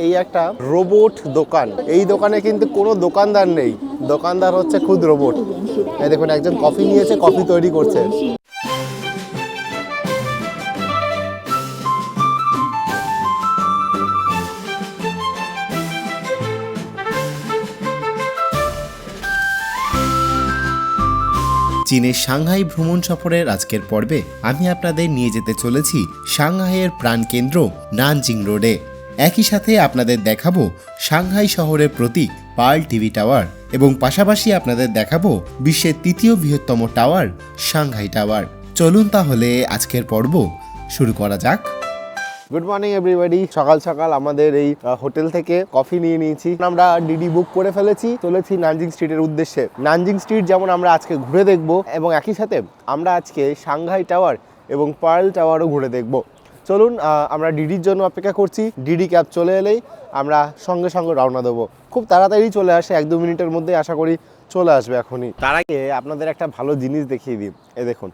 এই একটা রোবট দোকান, এই দোকানে কিন্তু কোনো দোকানদার নেই, দোকানদার হচ্ছে খুদ রোবট। এই দেখুন একজন কফি নিয়েছে, কফি তৈরি করছে। চীনের সাংহাই ভ্রমণ সফরের আজকের পর্বে আমি আপনাদের নিয়ে যেতে চলেছি সাংহাইয়ের প্রাণকেন্দ্র নানজিং রোডে। একই সাথে আপনাদের দেখাবো সাংহাই শহরের প্রতীক পার্ল টিভি টাওয়ার এবং পাশাপাশি আপনাদের দেখাবো বিশ্বের তৃতীয় বৃহত্তম টাওয়ার সাংহাই টাওয়ার। চলুন তাহলে আজকের পর্ব শুরু করা যাক। Good morning everybody. সকাল সকাল আমাদের এই হোটেল থেকে কফি নিয়ে নিয়েছি, আমরা ডিডি বুক করে ফেলেছি, চলেছি নানজিং স্ট্রিটের উদ্দেশ্যে। নানজিং স্ট্রিট যেমন আমরা আজকে ঘুরে দেখব এবং একই সাথে আমরা আজকে সাংহাই টাওয়ার এবং পার্ল টাওয়ারও ঘুরে দেখব। চলুন আমরা ডিডির জন্য অপেক্ষা করছি, ডিডি ক্যাব চলে এলেই আমরা সঙ্গে সঙ্গে রওনা দেবো। খুব তাড়াতাড়ি চলে আসে, 1-2 মিনিটের মধ্যে আশা করি চলে আসবে এখনই। তার আগে আপনাদের একটা ভালো জিনিস দেখিয়ে দিই। এই দেখুন,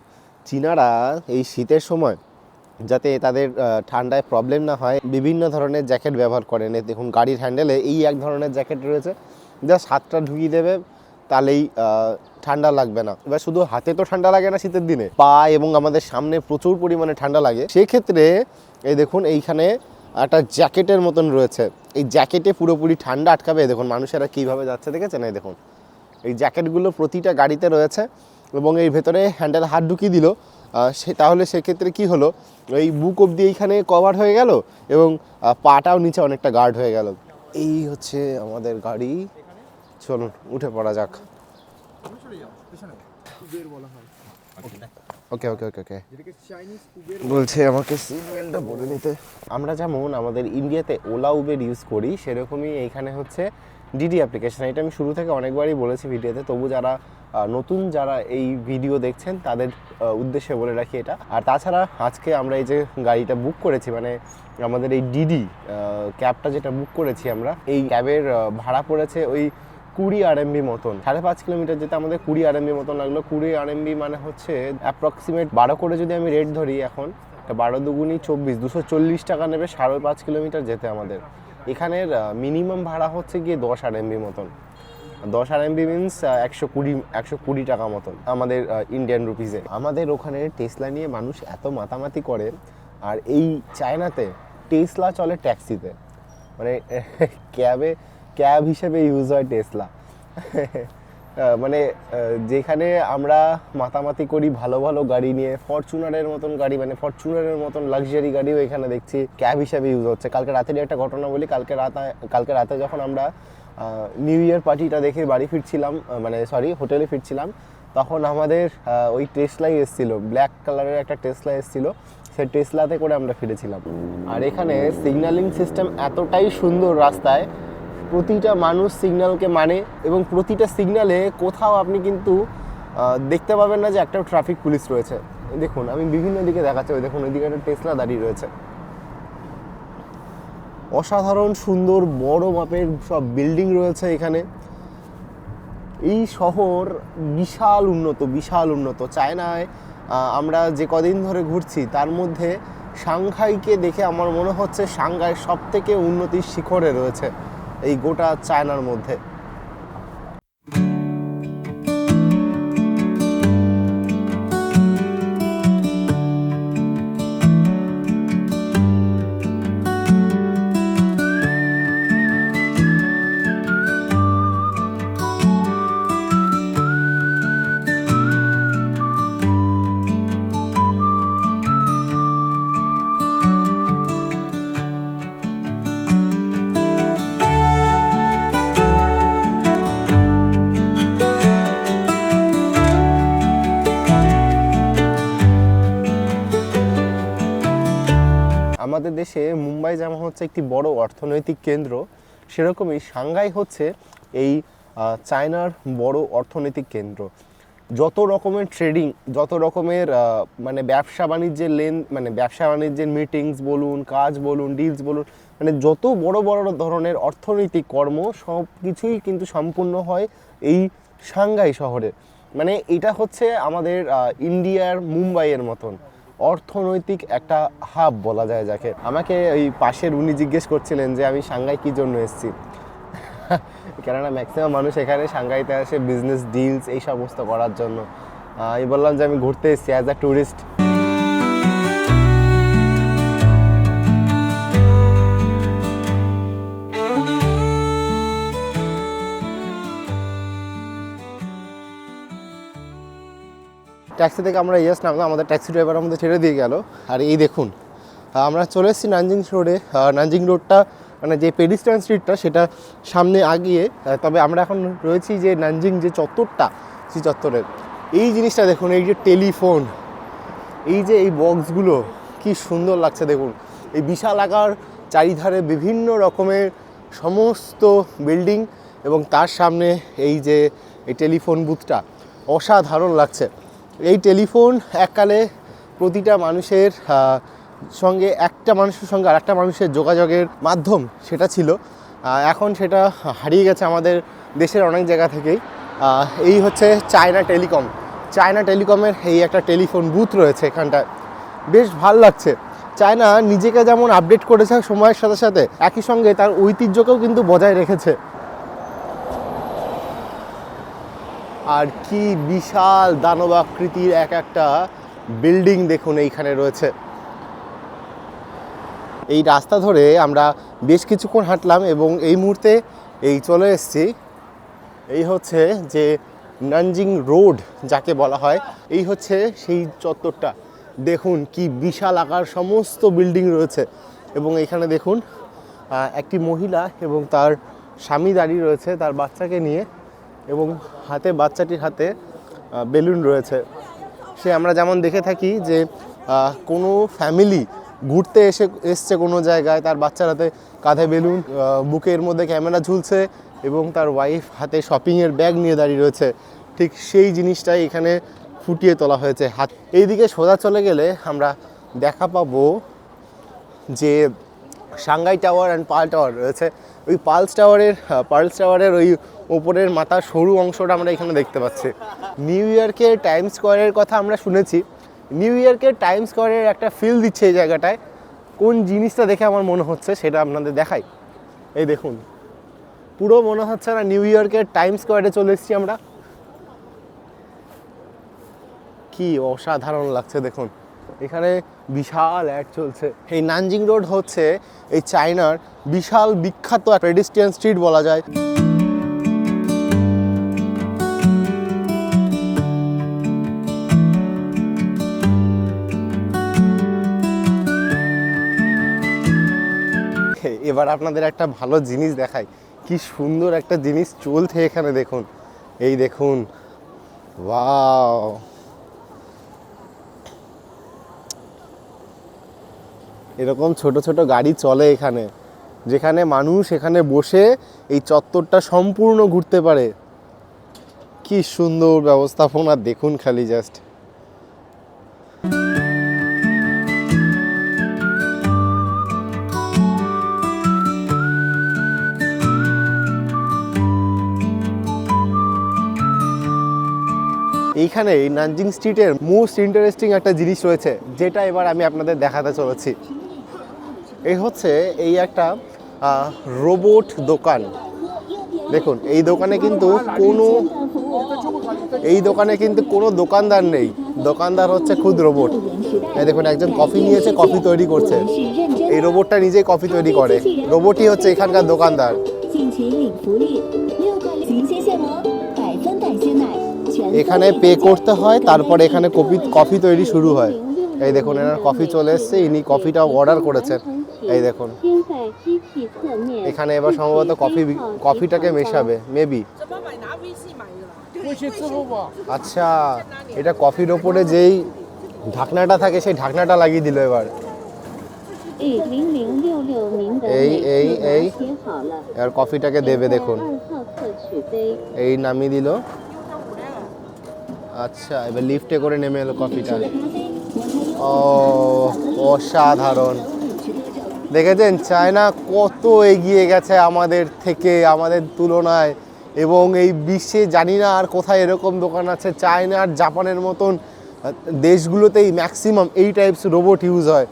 চীনারা এই শীতের সময় যাতে তাদের ঠান্ডায় প্রবলেম না হয় বিভিন্ন ধরনের জ্যাকেট ব্যবহার করেন। দেখুন গাড়ির হ্যান্ডেলে এই এক ধরনের জ্যাকেট রয়েছে, জাস্ট হাতটা ঢুকিয়ে দেবে তাহলেই ঠান্ডা লাগবে না। এবার শুধু হাতে তো ঠান্ডা লাগে না শীতের দিনে, পা এবং আমাদের সামনে প্রচুর পরিমাণে ঠান্ডা লাগে। সেক্ষেত্রে এই দেখুন এইখানে একটা জ্যাকেটের মতন রয়েছে, এই জ্যাকেটে পুরোপুরি ঠান্ডা আটকাবে। দেখুন মানুষেরা কীভাবে যাচ্ছে দেখেছেন, এই দেখুন এই জ্যাকেটগুলো প্রতিটা গাড়িতে রয়েছে এবং এই ভেতরে হ্যান্ডেল হাত ঢুকিয়ে দিল, তাহলে সেক্ষেত্রে কি হলো, এই বুক অবধি এইখানে কভার হয়ে গেল এবং পাটাও নিচে অনেকটা গার্ড হয়ে গেল। এই হচ্ছে আমাদের গাড়ি, চলুন উঠে পড়া যাক। ওকে ওকে ওকে ওকে বলছে আমাকে সিগন্যালটা বলে নিতে। আমরা যেমন আমাদের ইন্ডিয়াতে ওলা উবের ইউজ করি, সেরকমই এইখানে হচ্ছে ডিডি অ্যাপ্লিকেশন। এটা আমি শুরু থেকে অনেকবারই বলেছি ভিডিওতে, তবু যারা নতুন যারা এই ভিডিও দেখছেন তাদের উদ্দেশ্যে বলে রাখি এটা। আর তাছাড়া আজকে আমরা এই যে গাড়িটা বুক করেছি, মানে আমাদের এই ডিডি ক্যাবটা যেটা বুক করেছি আমরা, এই ক্যাবের ভাড়া পড়েছে ওই 20 RMB মতন। 5.5 কিলোমিটার যেতে আমাদের 20 RMB মতন লাগলো। 20 RMB মানে হচ্ছে অ্যাপ্রক্সিমেট 12 করে যদি আমি রেট ধরি এখন, 12 দুগুনি 24, 240 টাকা নেবে 5.5 কিলোমিটার যেতে আমাদের। এখানের মিনিমাম ভাড়া হচ্ছে গিয়ে 10 RMB মতন। 10 RMB মিনস 120 টাকা মতন আমাদের ইন্ডিয়ান রুপিসে। আমাদের ওখানে টেসলা নিয়ে মানুষ এত মাতামাতি করে, আর এই চায়নাতে টেসলা চলে ট্যাক্সিতে, মানে ক্যাব হিসেবে ইউজ হয় টেসলা। মানে যেখানে আমরা মাতামাতি করি ভালো ভালো গাড়ি নিয়ে, ফরচুনারের মতন গাড়ি, মানে ফরচুনারের মতন লাক্সারি গাড়িও এখানে দেখছি ক্যাব হিসেবে ইউজ হচ্ছে। কালকে রাতেরই একটা ঘটনা বলি। কালকে রাতে যখন আমরা নিউ ইয়ার পার্টিটা দেখে বাড়ি ফিরছিলাম, মানে হোটেলে ফিরছিলাম, তখন আমাদের ওই টেসলাই এসেছিলো, ব্ল্যাক কালারের একটা টেসলা এসেছিলো, সেই টেসলাতে করে আমরা ফিরেছিলাম। আর এখানে সিগন্যালিং সিস্টেম এতটাই সুন্দর, রাস্তায় প্রতিটা মানুষ সিগন্যালকে মানে এবং প্রতিটা সিগন্যালে কোথাও আপনি কিন্তু দেখতে পাবেন না যে একটা ট্রাফিক পুলিশ রয়েছে। দেখুন আমি বিভিন্ন দিকে দেখাচ্ছি, ওই দেখুন ওইদিকে একটা টেসলা দাঁড়িয়ে রয়েছে। অসাধারণ সুন্দর বড় মাপের সব বিল্ডিং রয়েছে এখানে। এই শহর বিশাল উন্নত। চায়নায় আমরা যে কদিন ধরে ঘুরছি তার মধ্যে সাংহাইকে দেখে আমার মনে হচ্ছে সাংহাই সব থেকে উন্নতির শিখরে রয়েছে এই গোটা চায়নার মধ্যে। আমাদের দেশে মুম্বাই যেমন হচ্ছে একটি বড় অর্থনৈতিক কেন্দ্র, সেরকমই সাংহাই হচ্ছে এই চায়নার বড় অর্থনৈতিক কেন্দ্র। যত রকমের ট্রেডিং, যত রকমের মানে ব্যবসা বাণিজ্যের মিটিংস বলুন, কাজ বলুন, ডিলস বলুন, মানে যত বড় বড় ধরনের অর্থনৈতিক কর্ম সব কিছুই কিন্তু সম্পূর্ণ হয় এই সাংহাই শহরে। মানে এটা হচ্ছে আমাদের ইন্ডিয়ার মুম্বাইয়ের মতন। অর্থনৈতিক একটা হাব বলা যায় যাকে। আমাকে ওই পাশের উনি জিজ্ঞেস করছিলেন যে আমি সাংহাই কী জন্য এসেছি, কেননা ম্যাক্সিমাম মানুষ এখানে সাংহাইতে আসে বিজনেস ডিলস এই সমস্ত করার জন্য। আমি বললাম যে আমি ঘুরতে এসেছি অ্যাজ আ ট্যুরিস্ট। ট্যাক্সি থেকে আমরা ইয়েস নামলাম, আমাদের ট্যাক্সি ড্রাইভার আমাদের ছেড়ে দিয়ে গেল। আর এই দেখুন আমরা চলে এসেছি নানজিং রোডে। নানজিং রোডটা মানে যে পেডিস্ট্রিয়ান স্ট্রিটটা সেটা সামনে আগিয়ে, তবে আমরা এখন রয়েছি যে নানজিং যে চত্বরটা, সেই চত্বরের এই জিনিসটা দেখুন, এই যে টেলিফোন, এই যে এই বক্সগুলো কি সুন্দর লাগছে দেখুন। এই বিশাল আকার চারিধারে বিভিন্ন রকমের সমস্ত বিল্ডিং এবং তার সামনে এই যে এই টেলিফোন বুথটা অসাধারণ লাগছে। এই টেলিফোন এককালে প্রতিটা মানুষের সঙ্গে, একটা মানুষের সঙ্গে আর একটা মানুষের যোগাযোগের মাধ্যম সেটা ছিল। এখন সেটা হারিয়ে গেছে আমাদের দেশের অনেক জায়গা থেকেই। এই হচ্ছে চায়না টেলিকম। চায়না টেলিকমের এই একটা টেলিফোন বুথ রয়েছে এখানটায়, বেশ ভাল লাগছে। চায়না নিজেকে যেমন আপডেট করেছে সময়ের সাথে সাথে, একই সঙ্গে তার ঐতিহ্যকেও কিন্তু বজায় রেখেছে। আর কি বিশাল দানবাকৃতির এক একটা বিল্ডিং দেখুন এইখানে রয়েছে। এই রাস্তা ধরে আমরা বেশ কিছুক্ষণ হাঁটলাম এবং এই মুহূর্তে এই চলে এসেছি, এই হচ্ছে যে নানজিং রোড যাকে বলা হয়, এই হচ্ছে সেই চত্বরটা। দেখুন কি বিশাল আকার সমস্ত বিল্ডিং রয়েছে এবং এখানে দেখুন একটি মহিলা এবং তার স্বামী দাঁড়িয়ে রয়েছে তার বাচ্চাকে নিয়ে, এবং বাচ্চাটির হাতে বেলুন রয়েছে। সে আমরা যেমন দেখে থাকি যে কোনো ফ্যামিলি ঘুরতে এসছে কোনো জায়গায়, তার বাচ্চার হাতে কাঁধে বেলুন, বুকের মধ্যে ক্যামেরা ঝুলছে এবং তার ওয়াইফ হাতে শপিংয়ের ব্যাগ নিয়ে দাঁড়িয়ে রয়েছে, ঠিক সেই জিনিসটাই এখানে ফুটিয়ে তোলা হয়েছে। এইদিকে সোজা চলে গেলে আমরা দেখা পাবো যে Shanghai tower and pearl tower রয়েছে। ওই পার্লস টাওয়ারের ওই ওপরের মাথার সরু অংশটা আমরা এখানে দেখতে পাচ্ছি। নিউ ইয়র্কের টাইম স্কোয়ারের কথা আমরা শুনেছি, নিউ ইয়র্কের টাইম স্কোয়ারের একটা ফিল দিচ্ছে এই জায়গাটায়। কোন জিনিসটা দেখে আমার মনে হচ্ছে সেটা আপনাদের দেখাই। এই দেখুন, পুরো মনে হচ্ছে না নিউ ইয়র্কের টাইম স্কোয়ারে চলে এসেছি আমরা। কি অসাধারণ লাগছে দেখুন, এখানে বিশাল অ্যাড চলছে। এই নানজিং রোড হচ্ছে এই চায়নার বিশাল বিখ্যাত পেডিস্ট্রিয়ান স্ট্রিট বলা যায়। এবার আপনাদের একটা ভালো জিনিস দেখাই, কি সুন্দর একটা জিনিস চলছে এখানে দেখুন। এই দেখুন, ওয়াও, এরকম ছোট ছোট গাড়ি চলে এখানে, যেখানে মানুষ এখানে বসে এই চত্বরটা সম্পূর্ণ ঘুরতে পারে। কি সুন্দর ব্যবস্থাপনা দেখুন খালি জাস্ট। এইখানে এই নানজিং স্ট্রিটের মোস্ট ইন্টারেস্টিং একটা জিনিস রয়েছে, যেটা এবার আমি আপনাদের দেখাতে চলেছি। এই হচ্ছে এই একটা রোবট দোকান। দেখুন এই দোকানে কিন্তু কোনো দোকানদার নেই, দোকানদার হচ্ছে খুদ রোবট। এই দেখুন একজন কফি নিয়েছে, কফি তৈরি করছে, এই রোবটটা নিজেই কফি তৈরি করে, রোবটই হচ্ছে এখানকার দোকানদার। এখানে পে করতে হয়, তারপরে এখানে কফি তৈরি শুরু হয়। এই দেখুন এনার কফি চলে এসছে, ইনি কফিটাও অর্ডার করেছেন। এই দেখুন এখানে এবার সম্ভবত কফিটাকে মেশাবে মেবি। আচ্ছা, এটা কফির ওপরে যেই ঢাকনাটা থাকে সেই ঢাকনাটা লাগিয়ে দিল এবার। এই এবার কফিটাকে দেবে, দেখুন এই নামিয়ে দিল। আচ্ছা, এবার লিফটে করে নেমে এলো কফিটা। ও অসাধারণ, দেখেছেন চায়না কত এগিয়ে গেছে আমাদের থেকে, আমাদের তুলনায়। এবং এই বিশ্বে জানি না আর কোথায় এরকম দোকান আছে চায়না আর জাপানের মতন দেশগুলোতেই ম্যাক্সিমাম এই টাইপস রোবট ইউজ হয়।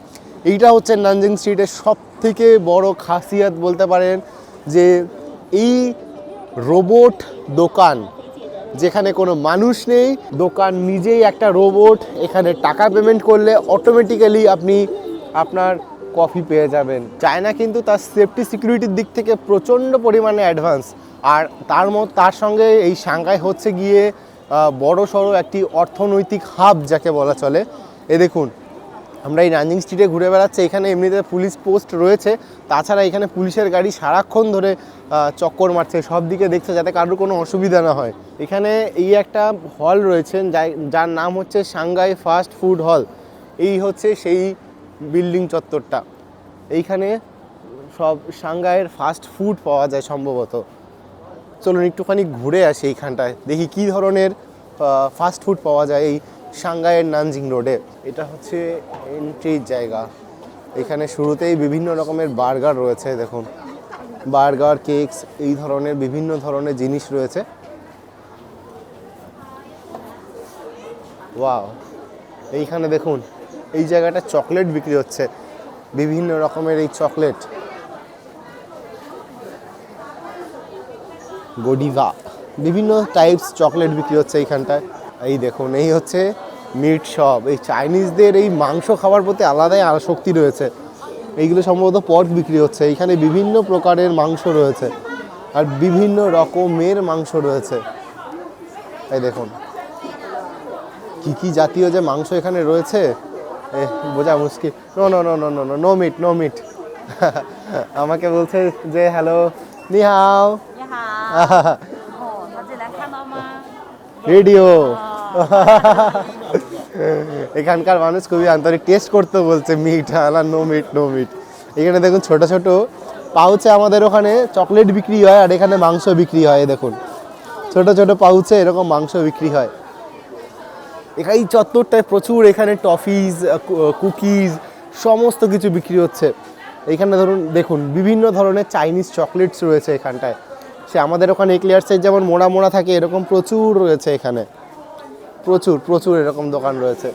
এইটা হচ্ছে নানজিং স্ট্রিটের সব থেকে বড় খাসিয়াত বলতে পারেন, যে এই রোবট দোকান, যেখানে কোনো মানুষ নেই, দোকান নিজেই একটা রোবট। এখানে টাকা পেমেন্ট করলে অটোমেটিক্যালি আপনি আপনার কফি পেয়ে যাবেন। চায়না কিন্তু তার সেফটি সিকিউরিটির দিক থেকে প্রচণ্ড পরিমাণে অ্যাডভান্স। আর তার সঙ্গে এই সাংহাই হচ্ছে গিয়ে বড় সড়ো একটি অর্থনৈতিক হাব যাকে বলা চলে। এ দেখুন, আমরা এই নানজিং স্ট্রিটে ঘুরে বেড়াচ্ছি, এখানে এমনিতে পুলিশ পোস্ট রয়েছে, তাছাড়া এখানে পুলিশের গাড়ি সারাক্ষণ ধরে চক্কর মারছে, সব দিকে দেখছে যাতে কারোর কোনো অসুবিধা না হয়। এখানে এই একটা হল রয়েছেন যার নাম হচ্ছে সাংহাই ফাস্ট ফুড হল। এই হচ্ছে সেই বিল্ডিং চত্বরটা। এইখানে সব সাংহাইয়ের ফাস্ট ফুড পাওয়া যায় সম্ভবত। চলুন একটুখানি ঘুরে আসি এইখানটায়, দেখি কী ধরনের ফাস্ট ফুড পাওয়া যায় এই সাংহাইয়ের নানজিং রোডে। এটা হচ্ছে এন্ট্রির জায়গা। এখানে শুরুতেই বিভিন্ন রকমের বার্গার রয়েছে, দেখুন বার্গার, কেকস, এই ধরনের বিভিন্ন ধরনের জিনিস রয়েছে। ওয়াও, এইখানে দেখুন এই জায়গাটা চকলেট বিক্রি হচ্ছে, বিভিন্ন রকমের এই চকলেট, গডিভা, বিভিন্ন টাইপস চকলেট বিক্রি হচ্ছে এইখানটায়। এই দেখুন, এই হচ্ছে মিট শপ। এই চাইনিজদের এই মাংস খাওয়ার প্রতি আলাদাই আসক্তি রয়েছে। এইগুলো সম্ভবত পর্ক বিক্রি হচ্ছে। এইখানে বিভিন্ন প্রকারের মাংস রয়েছে আর বিভিন্ন রকমের মাংস রয়েছে। এই দেখুন কি কি জাতীয় যে মাংস এখানে রয়েছে বোঝা মুশকিল। No no no no no no no meet, no meet. আমাকে বলছে যে হ্যালো, নি হাও, 你好，哦，他进来看到吗？ রেডিও। এখানকার মানুষ খুবই আন্তরিক, টেস্ট করতে বলছে মিট, না নো মিট, নো মিট। এখানে দেখুন ছোট ছোট পাউচে আমাদের ওখানে চকলেট বিক্রি হয় আর এখানে মাংস বিক্রি হয়। দেখুন ছোট ছোট পাউচে এরকম মাংস বিক্রি হয়। এখানে এই চত্বরটায় প্রচুর এখানে টফিজ, কুকিজ, সমস্ত কিছু বিক্রি হচ্ছে। এইখানে ধরুন দেখুন বিভিন্ন ধরনের চাইনিজ চকলেটস রয়েছে এখানটায়। সে আমাদের ওখানে এক্লিয়ার্সের যেমন মোড়া মোড়া থাকে, এরকম প্রচুর রয়েছে এখানে, প্রচুর প্রচুর এরকম দোকান রয়েছে।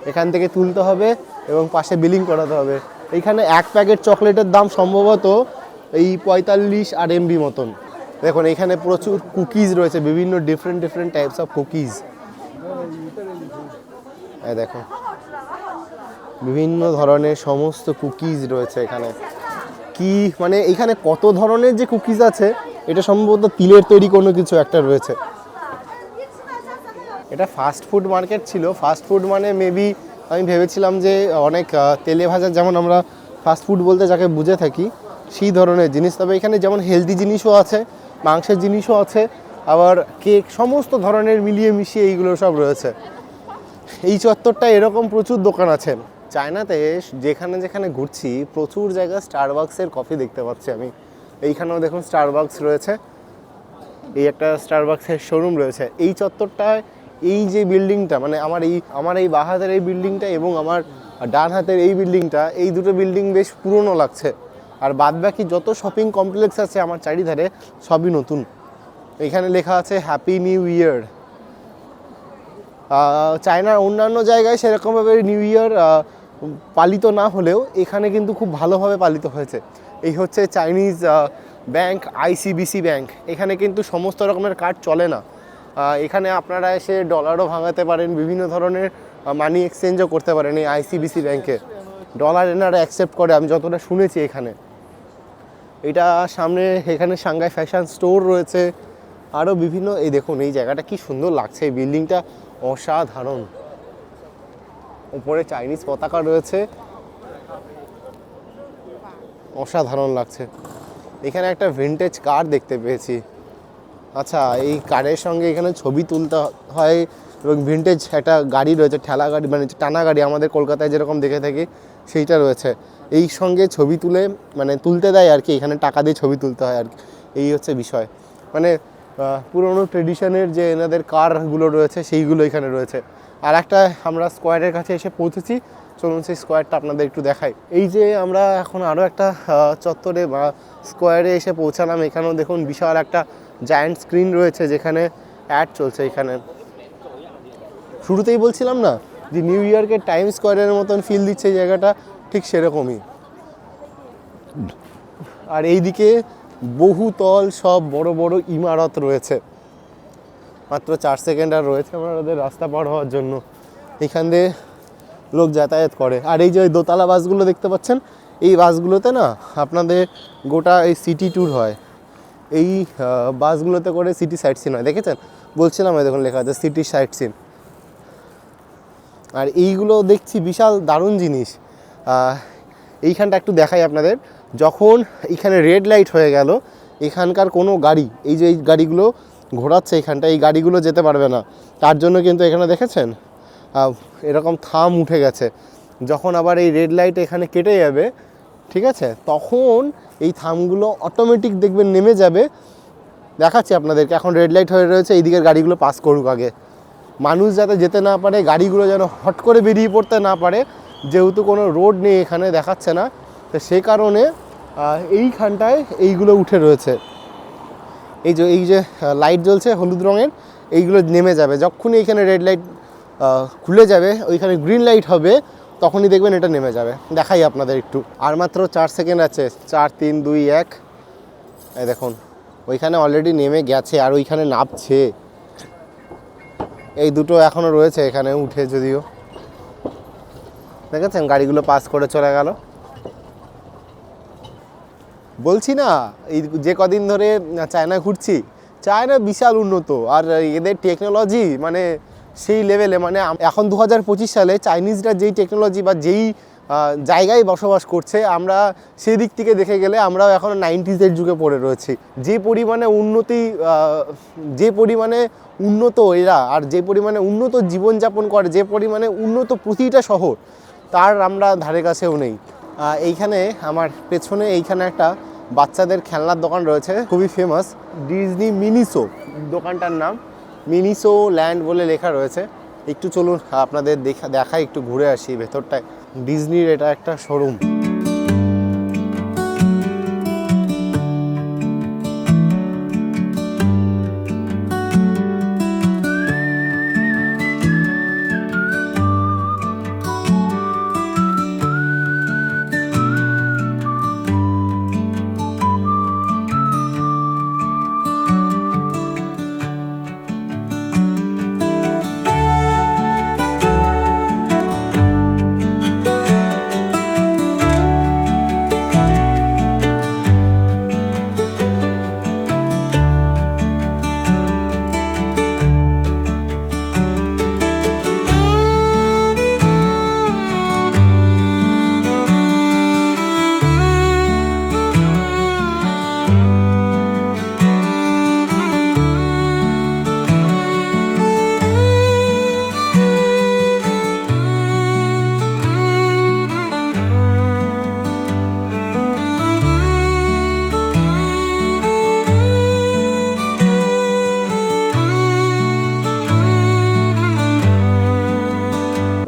এখান থেকে তুলতে হবে এবং পাশে বিলিং করাতে হবে। এইখানে এক প্যাকেট চকলেটের দাম সম্ভবত এই 45 RMB মতন। দেখুন এখানে প্রচুর কুকিজ রয়েছে, বিভিন্ন different different types of cookies. এই দেখো বিভিন্ন ধরনের সমস্ত কুকিজ রয়েছে এখানে। কি মানে এখানে কত ধরনের যে কুকিজ আছে, এটা সম্ভবত তিলের তৈরি কোনো কিছু একটা রয়েছে। এটা ফাস্ট ফুড মার্কেট ছিল। ফাস্ট ফুড মানে মেবি আমি ভেবেছিলাম যে অনেক তেলে ভাজা, যেমন আমরা ফাস্ট ফুড বলতে যাকে বুঝে থাকি সেই ধরনের জিনিস। তবে এখানে যেমন হেলদি জিনিসও আছে, মাংসের জিনিসও আছে, আবার কেক, সমস্ত ধরনের মিলিয়ে মিশিয়ে এইগুলো সব রয়েছে। এই চত্বরটা এরকম প্রচুর দোকান আছে। চায়নাতে যেখানে যেখানে ঘুরছি প্রচুর জায়গায় স্টারবাক্সের কফি দেখতে পাচ্ছি আমি। এইখানেও দেখুন স্টারবাক্স রয়েছে, এই একটা স্টারবাক্সের শোরুম রয়েছে এই চত্বরটায়। এই যে বিল্ডিংটা, মানে আমার এই বাঁ হাতের এই বিল্ডিংটা এবং আমার ডান হাতের এই বিল্ডিংটা, এই দুটো বিল্ডিং বেশ পুরনো লাগছে। আর বাদবাকি যত শপিং কমপ্লেক্স আছে আমার চারিধারে সবই নতুন। এখানে লেখা আছে হ্যাপি নিউ ইয়ার। চায়নার অন্যান্য জায়গায় সেরকমভাবে নিউ ইয়ার পালিত না হলেও এখানে কিন্তু খুব ভালোভাবে পালিত হয়েছে। এই হচ্ছে চাইনিজ ব্যাংক, ICBC ব্যাংক। এখানে কিন্তু সমস্ত রকমের কার্ড চলে না। এখানে আপনারা এসে ডলারও ভাঙাতে পারেন, বিভিন্ন ধরনের মানি এক্সচেঞ্জও করতে পারেন এই ICBC ব্যাংকে। ডলার এনারা অ্যাকসেপ্ট করে আমি যতটা শুনেছি এখানে। এটা সামনে এখানে সাংহাই ফ্যাশন স্টোর রয়েছে, আরও বিভিন্ন। এই দেখুন এই জায়গাটা কি সুন্দর লাগছে, এই বিল্ডিংটা অসাধারণ। উপরে চাইনিজ পতাকা রয়েছে, অসাধারণ লাগছে। এখানে একটা ভিনটেজ কার দেখতে পেয়েছি। আচ্ছা, এই কারের সঙ্গে এখানে ছবি তুলতে হয় এবং ভিনটেজ একটা গাড়ি রয়েছে, ঠেলা গাড়ি মানে টানা গাড়ি, আমাদের কলকাতায় যেরকম দেখে থাকি সেইটা রয়েছে। এই সঙ্গে ছবি তুলে মানে তুলতে দেয় আর কি, এখানে টাকা দিয়ে ছবি তুলতে হয় আর কি। এই হচ্ছে বিষয়, মানে পুরনো ট্রেডিশনের যে এনাদের কারগুলো রয়েছে সেইগুলো এখানে রয়েছে। আর একটা আমরা স্কোয়ারের কাছে এসে পৌঁছেছি, চলুন সেই স্কোয়ারটা আপনাদের একটু দেখাই। এই যে আমরা এখন আরও একটা চত্বরে বা স্কোয়ারে এসে পৌঁছালাম। এখানেও দেখুন বিশাল একটা জায়ান্ট স্ক্রিন রয়েছে যেখানে অ্যাড চলছে। এখানে শুরুতেই বলছিলাম না যে নিউ ইয়র্কের টাইম স্কোয়ারের মতন ফিল দিচ্ছে এই জায়গাটা, ঠিক সেরকমই। আর এইদিকে বহুতল সব বড় বড় ইমারত রয়েছে। মাত্র 4 সেকেন্ড আর রয়েছে আমাদের রাস্তা পার হওয়ার জন্য। এখান দিয়ে লোক যাতায়াত করে। আর এই যে ওই দোতলা বাসগুলো দেখতে পাচ্ছেন, এই বাসগুলোতে না আপনাদের গোটা এই সিটি ট্যুর হয়। এই বাসগুলোতে করে সিটি সাইট সিন হয়, দেখেছেন? বলছিলাম দেখুন লেখা আছে সিটি সাইট সিন। আর এইগুলো দেখছি বিশাল দারুণ জিনিস। এইখানটা একটু দেখাই আপনাদের। যখন এখানে রেড লাইট হয়ে গেল, এখানকার কোনো গাড়ি, এই যে এই গাড়িগুলো ঘোরাচ্ছে এখানটা, এই গাড়িগুলো যেতে পারবে না। তার জন্য কিন্তু এখানে দেখেছেন এরকম থাম উঠে গেছে। যখন আবার এই রেড লাইট এখানে কেটে যাবে, ঠিক আছে, তখন এই থামগুলো অটোমেটিক দেখবেন নেমে যাবে। দেখাচ্ছি আপনাদেরকে, এখন রেড লাইট হয়ে রয়েছে, এই দিকের গাড়িগুলো পাস করুক আগে। মানুষ যাতে যেতে না পারে, গাড়িগুলো যেন হট করে বেরিয়ে পড়তে না পারে, যেহেতু কোনো রোড নেই এখানে, দেখাচ্ছে না, তো সে কারণে এইখানটায় এইগুলো উঠে রয়েছে। এই যে লাইট জ্বলছে হলুদ রঙের, এইগুলো নেমে যাবে। যখনই এখানে রেড লাইট খুলে যাবে, ওইখানে গ্রিন লাইট হবে, তখনই দেখবেন এটা নেমে যাবে। দেখাই আপনাদের একটু। আর মাত্র 4 সেকেন্ড আছে। 4, 3, 2, 1। এই দেখুন ওইখানে অলরেডি নেমে গেছে আর ওইখানে নামছে। এই দুটো এখনও রয়েছে এখানে উঠে, যদিও দেখেছেন গাড়িগুলো পাস করে চলে গেল। বলছি না, এই যে কদিন ধরে চায়না ঘুরছি, চায়না বিশাল উন্নত। আর এদের টেকনোলজি মানে সেই লেভেলে, মানে এখন 2025 সালে চাইনিজরা যেই টেকনোলজি বা যেই জায়গায় বসবাস করছে, আমরা সেই দিক থেকে দেখে গেলে আমরাও এখন 90s যুগে পড়ে রয়েছি। যে পরিমাণে যে পরিমাণে উন্নত এরা, আর যে পরিমাণে উন্নত জীবনযাপন করে, যে পরিমাণে উন্নত প্রতিটা শহর, তার আমরা ধারে কাছেও নেই। এইখানে আমার পেছনে এইখানে একটা বাচ্চাদের খেলনার দোকান রয়েছে, খুবই ফেমাস, ডিজনি মিনিসো দোকানটার নাম। মিনিসো ল্যান্ড বলে লেখা রয়েছে। একটু চলুন আপনাদের দেখাই, একটু ঘুরে আসি ভেতরটায়। ডিজনির এটা একটা শোরুম।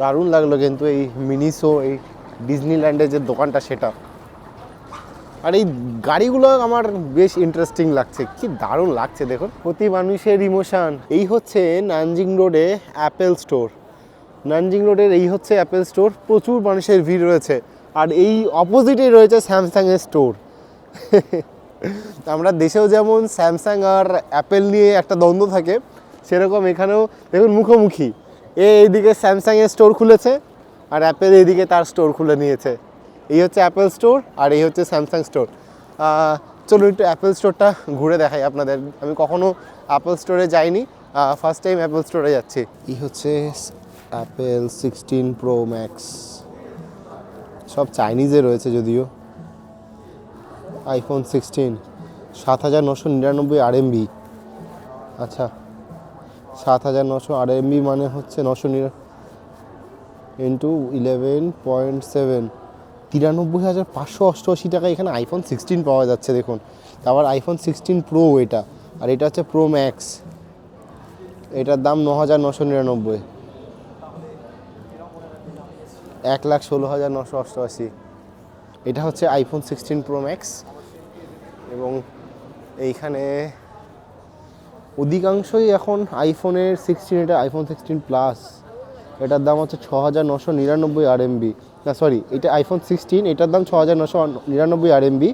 দারুণ লাগলো কিন্তু এই মিনিসো, এই ডিজনিল্যান্ডের যে দোকানটা সেটা। আর এই গাড়িগুলো আমার বেশ ইন্টারেস্টিং লাগছে, কি দারুণ লাগছে দেখুন। প্রতি মানুষের ইমোশন। এই হচ্ছে নানজিং রোডে অ্যাপেল স্টোর। নানজিং রোডের এই হচ্ছে অ্যাপেল স্টোর, প্রচুর মানুষের ভিড় রয়েছে। আর এই অপোজিটেই রয়েছে স্যামসাংয়ের স্টোর। আমরা দেশেও যেমন স্যামসাং আর অ্যাপেল নিয়ে একটা দ্বন্দ্ব থাকে, সেরকম এখানেও দেখুন মুখোমুখি। এইদিকে স্যামসাংয়ের স্টোর খুলেছে আর অ্যাপেল এইদিকে তার স্টোর খুলে নিয়েছে। এই হচ্ছে অ্যাপেল স্টোর আর এই হচ্ছে স্যামসাং স্টোর। চলুন একটু অ্যাপেল স্টোরটা ঘুরে দেখাই আপনাদের। আমি কখনো অ্যাপেল স্টোরে যাইনি, ফার্স্ট টাইম অ্যাপেল স্টোরে যাচ্ছি। এই হচ্ছে অ্যাপেল 16 প্রো ম্যাক্স, সব চাইনিজে রয়েছে যদিও। IPhone 16 7999 RMB। আচ্ছা, 7900 RMB মানে হচ্ছে 900 ইন্টু 11.7, 93,588 টাকা এখানে আইফোন 16 পাওয়া যাচ্ছে দেখুন। আবার আইফোন 16 প্রো এটা, আর এটা হচ্ছে প্রো ম্যাক্স, এটার দাম 9,999, 1,16,988। এটা হচ্ছে আইফোন 16 প্রো ম্যাক্স। এবং এইখানে অধিকাংশই এখন আইফোনের 16, এটা আইফোন 16 প্লাস। এটার দাম হচ্ছে 6,999 RMB, না সরি এটা আইফোন 16, এটার দাম 6,999 RMB।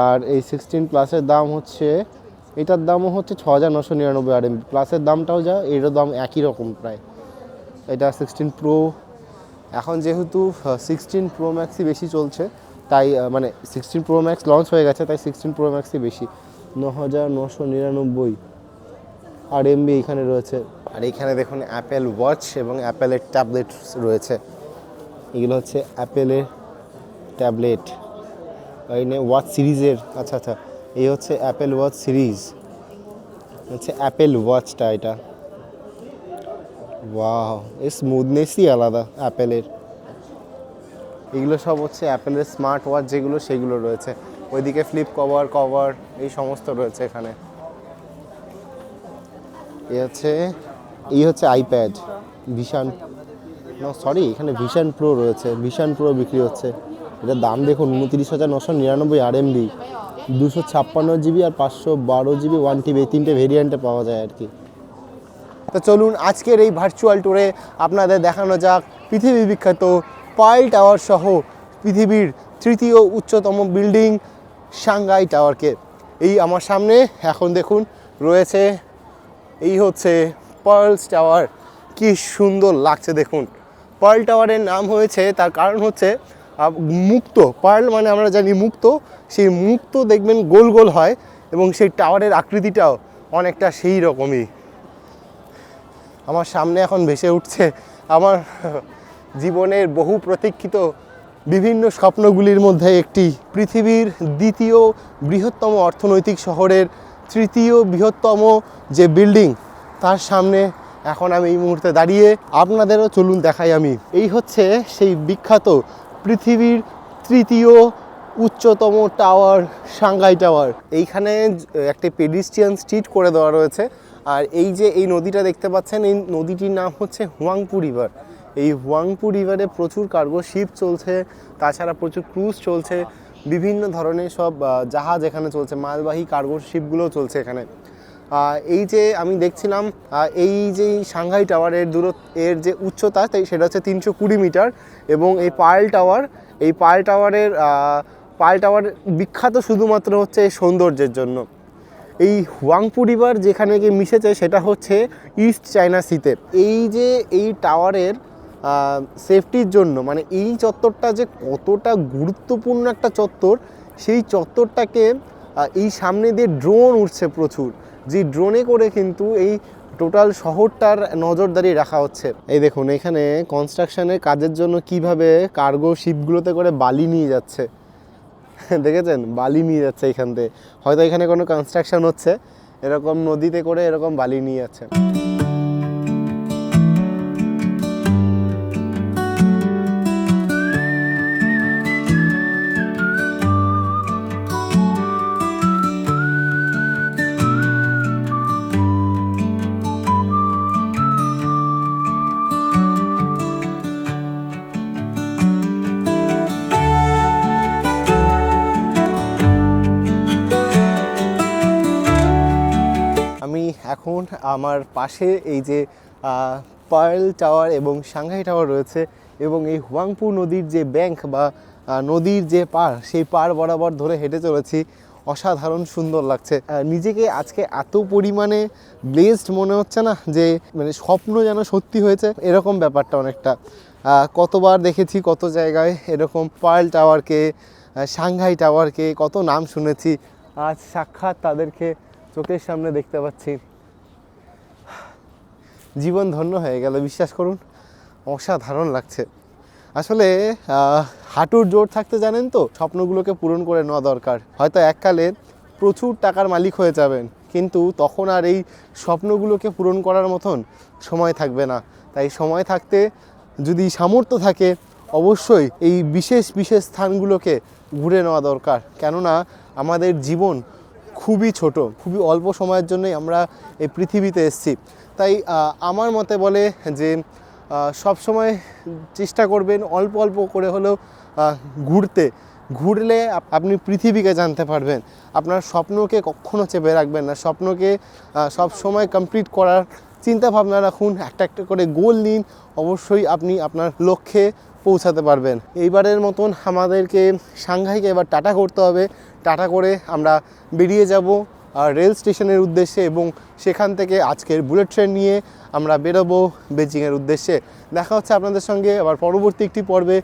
আর এই 16 প্লাসের দাম হচ্ছে, এটার দামও হচ্ছে 6,999 RMB, প্লাসের দামটাও যা এরও দাম একই রকম প্রায়। এটা 16 প্রো, এখন যেহেতু 16 প্রো ম্যাক্সই বেশি চলছে তাই মানে 16 প্রো ম্যাক্স লঞ্চ হয়ে গেছে তাই 16 প্রো ম্যাক্সই বেশি। 9,999 RMB এখানে রয়েছে। আর এখানে দেখুন অ্যাপেল ওয়াচ এবং অ্যাপেলের ট্যাবলেট রয়েছে। এগুলো হচ্ছে অ্যাপেলের ট্যাবলেট, এই নে ওয়াচ সিরিজের, আচ্ছা আচ্ছা এই হচ্ছে অ্যাপেল ওয়াচ সিরিজ, হচ্ছে অ্যাপেল ওয়াচটা এটা। ওয়াও, এর স্মুথনেসই আলাদা অ্যাপেলের। এগুলো সব হচ্ছে অ্যাপেলের স্মার্ট ওয়াচ যেগুলো সেগুলো রয়েছে। ওইদিকে ফ্লিপ কভার এই সমস্ত রয়েছে এখানে। এই হচ্ছে আইপ্যাড ভিশন, না সরি এখানে ভিশন প্রো রয়েছে, ভিশন প্রো বিক্রি হচ্ছে। এটার দাম দেখুন 29,999 RMB, 256 GB আর 512 GB 1TB, এই তিনটে ভেরিয়েন্টে পাওয়া যায় আর কি। তো চলুন আজকের এই ভার্চুয়াল ট্যুরে আপনাদের দেখানো যাক পৃথিবী বিখ্যাত পার্ল টাওয়ার সহ পৃথিবীর তৃতীয় উচ্চতম বিল্ডিং সাংহাই টাওয়ারকে। এই আমার সামনে এখন দেখুন রয়েছে, এই হচ্ছে পার্লস টাওয়ার। কি সুন্দর লাগছে দেখুন। পার্ল টাওয়ারের নাম হয়েছে তার কারণ হচ্ছে মুক্ত, পার্ল মানে আমরা জানি মুক্ত, সেই মুক্ত দেখবেন গোল গোল হয় এবং সেই টাওয়ারের আকৃতিটাও অনেকটা সেই রকমই। আমার সামনে এখন ভেসে উঠছে আমার জীবনের বহু প্রতীক্ষিত বিভিন্ন স্বপ্নগুলির মধ্যে একটি, পৃথিবীর দ্বিতীয় বৃহত্তম অর্থনৈতিক শহরের তৃতীয় বৃহত্তম যে বিল্ডিং তার সামনে এখন আমি এই মুহূর্তে দাঁড়িয়ে। আপনাদেরও চলুন দেখাই আমি। এই হচ্ছে সেই বিখ্যাত পৃথিবীর তৃতীয় উচ্চতম টাওয়ার সাংহাই টাওয়ার। এইখানে একটা পেডিস্ট্রিয়ান স্ট্রিট করে দেওয়া রয়েছে। আর এই যে এই নদীটা দেখতে পাচ্ছেন, এই নদীটির নাম হচ্ছে হুয়াংপু রিভার। এই হুয়াংপু রিভারে প্রচুর কার্গো শিপ চলছে, তাছাড়া প্রচুর ক্রুজ চলছে, বিভিন্ন ধরনের সব জাহাজ এখানে চলছে, মালবাহী কার্গো শিপগুলোও চলছে এখানে। এই যে আমি দেখছিলাম এই যে সাংহাই টাওয়ারের এর যে উচ্চতা তাই সেটা হচ্ছে 320 মিটার। এবং এই পার্ল টাওয়ার বিখ্যাত শুধুমাত্র হচ্ছে এই সৌন্দর্যের জন্য। এই হুয়াংপু রিভার যেখানে গিয়ে মিশেছে সেটা হচ্ছে ইস্ট চায়না সিতে। এই যে এই টাওয়ারের সেফটির জন্য মানে এই চত্বরটা যে কতটা গুরুত্বপূর্ণ একটা চত্বর, সেই চত্বরটাকে এই সামনে দিয়ে ড্রোন উঠছে প্রচুর, যে ড্রোনে করে কিন্তু এই টোটাল শহরটার নজরদারি রাখা হচ্ছে। এই দেখুন এখানে কনস্ট্রাকশনের কাজের জন্য কিভাবে কার্গো শিপগুলোতে করে বালি নিয়ে যাচ্ছে, দেখেছেন বালি নিয়ে যাচ্ছে এখান থেকে, হয়তো এখানে কোনো কনস্ট্রাকশন হচ্ছে, এরকম নদীতে করে এরকম বালি নিয়ে যাচ্ছে। এখন আমার পাশে এই যে পার্ল টাওয়ার এবং সাংহাই টাওয়ার রয়েছে এবং এই হুয়াংপু নদীর যে ব্যাংক বা নদীর যে পার, সেই পার বরাবর ধরে হেঁটে চলেছি। অসাধারণ সুন্দর লাগছে। নিজেকে আজকে এত পরিমাণে ব্লেসড মনে হচ্ছে না, যে মানে স্বপ্ন যেন সত্যি হয়েছে এরকম ব্যাপারটা অনেকটা। কতবার দেখেছি কত জায়গায় এরকম পার্ল টাওয়ারকে, সাংহাই টাওয়ারকে, কত নাম শুনেছি, আজ সাক্ষাৎ তাদেরকে চোখের সামনে দেখতে পাচ্ছি। জীবন ধন্য হয়ে গেল, বিশ্বাস করুন, অসাধারণ লাগছে। আসলে হাঁটুর জোর থাকতে জানেন তো স্বপ্নগুলোকে পূরণ করে নেওয়া দরকার। হয়তো এককালে প্রচুর টাকার মালিক হয়ে যাবেন, কিন্তু তখন আর এই স্বপ্নগুলোকে পূরণ করার মতন সময় থাকবে না। তাই সময় থাকতে যদি সামর্থ্য থাকে অবশ্যই এই বিশেষ বিশেষ স্থানগুলোকে ঘুরে নেওয়া দরকার। কেননা আমাদের জীবন খুবই ছোট, খুবই অল্প সময়ের জন্যই আমরা এই পৃথিবীতে এসেছি। তাই আমার মতে বলে যে সব সময় চেষ্টা করবেন অল্প অল্প করে হলেও ঘুরলে আপনি পৃথিবীকে জানতে পারবেন। আপনার স্বপ্নকে কখনো চেপে রাখবেন না, স্বপ্নকে সব সময় কমপ্লিট করার চিন্তা ভাবনা রাখুন, একটা একটা করে গোল নিন, অবশ্যই আপনি আপনার লক্ষ্যে পৌঁছাতে পারবেন। এইবারের মতন আমাদেরকে সাংহাইকে এবার টাটা করতে হবে। টাটা করে আমরা বেরিয়ে যাব রেল স্টেশনের উদ্দেশ্যে এবং সেখান থেকে আজকের বুলেট ট্রেন নিয়ে আমরা বেরোবো বেজিংয়ের উদ্দেশ্যে। দেখা হচ্ছে আপনাদের সঙ্গে আবার পরবর্তী একটি পর্বে।